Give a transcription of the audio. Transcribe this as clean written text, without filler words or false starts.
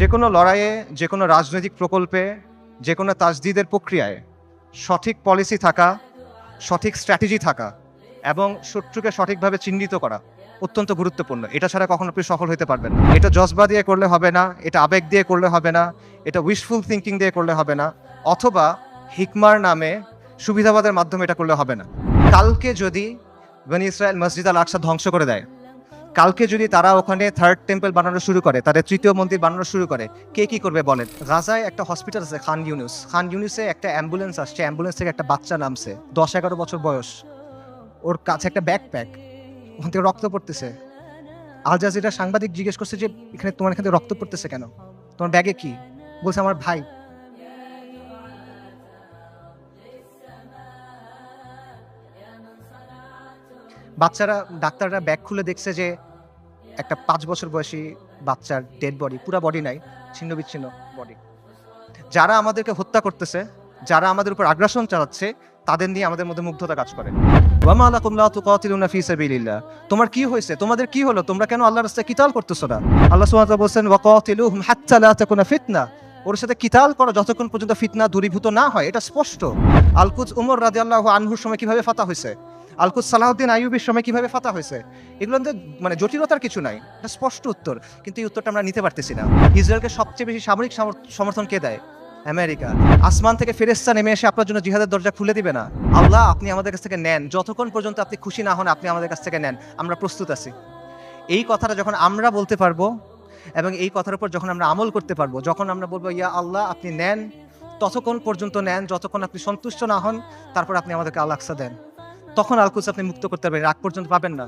যে কোনো লড়াইয়ে, যে কোনো রাজনৈতিক প্রকল্পে, যে কোনো তাজদিদের প্রক্রিয়ায় সঠিক পলিসি থাকা, সঠিক স্ট্র্যাটেজি থাকা এবং শত্রুকে সঠিকভাবে চিহ্নিত করা অত্যন্ত গুরুত্বপূর্ণ। এটা ছাড়া কখনো আপনি সফল হতে পারবেন না। এটা জজবা দিয়ে করলে হবে না, এটা আবেগ দিয়ে করলে হবে না, এটা উইশফুল থিঙ্কিং দিয়ে করলে হবে না, অথবা হিকমার নামে সুবিধাবাদের মাধ্যমে এটা করলে হবে না। কালকে যদি বনি ইসরায়েল মসজিদ আল আকসা ধ্বংস করে দেয়, কালকে যদি তারা ওখানে থার্ড টেম্পল বানানো শুরু করে, তাদের তৃতীয় মন্দির বানানো শুরু করে, কে কি করবে বলেন? গাজায় একটা হসপিটাল আছে খান ইউনুসে একটা অ্যাম্বুলেন্স আসছে, অ্যাম্বুলেন্স থেকে একটা বাচ্চা নামছে, 10-11 বছর বয়স, ওর কাছে একটা ব্যাকপ্যাক, ওখান থেকে রক্ত পড়তেছে। আল জাজিরা সাংবাদিক জিজ্ঞেস করছে যে এখানে তোমার এখান থেকে রক্ত পড়তেছে কেন, তোমার ব্যাগে কি? বলছে আমার ভাই। বাচ্চারা, ডাক্তাররা ব্যাগ খুলে দেখছে যে একটা 5 বছর বয়সী বাচ্চার ডেড বডি, পুরা বডি নাই, ছিন্ন বিচ্ছিন্ন বডি। যারা আমাদেরকে হত্যা করতেছে, যারা আমাদের উপর আগ্রাসন চালাচ্ছে, তাদের নিয়ে আমাদের মধ্যে মুগ্ধতা কাজ করে। ওয়ামা লাকুম লা তুকাতিলুনা ফি সাবিলিল্লাহ, তোমার কি হয়েছে, তোমাদের কি হলো, তোমরা কেন আল্লাহর রাস্তায় কিতাল করতেছো না? আল্লাহ সুবহানাহু ওয়া তাআলা বলেন ওয়াকাতিলুহুম হাত্তা লা তাকুনা ফিতনা, ওর সাথে কিতাল করো যতক্ষণ পর্যন্ত ফিতনা দূরীভূত না হয়। এটা স্পষ্ট। আল-কুদস উমর রাদিয়াল্লাহু আনহুর সময় কিভাবে ফাতা হয়েছে, আল-কুদস সালাহউদ্দিন আইয়ুবীর সময় কিভাবে ফাতা হয়েছে, এগুলোতে মানে জটিলতার কিছু নাই, এটা স্পষ্ট উত্তর। কিন্তু এই উত্তরটা আমরা নিতে পারতেছি না। ইসরায়েলকে সবচেয়ে বেশি সামরিক সমর্থন কে দেয়? আমেরিকা। আসমান থেকে ফেরেশতা নেমে এসে আপনার জন্য জিহাদের দরজা খুলে দিবে না। আল্লাহ আপনি আমাদের কাছ থেকে নেন, যতক্ষণ পর্যন্ত আপনি খুশি না হন আপনি আমাদের কাছ থেকে নেন, আমরা প্রস্তুত আছি। এই কথাটা যখন আমরা বলতে পারবো এবং এই কথার উপর যখন আমরা আমল করতে পারবো, যখন আমরা বলবো ইয়া আল্লাহ আপনি নেন, ততক্ষণ পর্যন্ত নেন যতক্ষণ আপনি সন্তুষ্ট না হন, তারপর আপনি আমাদেরকে আল আকসা দেন, তখন আল কুদস আপনি মুক্ত করতে পারবেন, রাগ পর্যন্ত পাবেন না।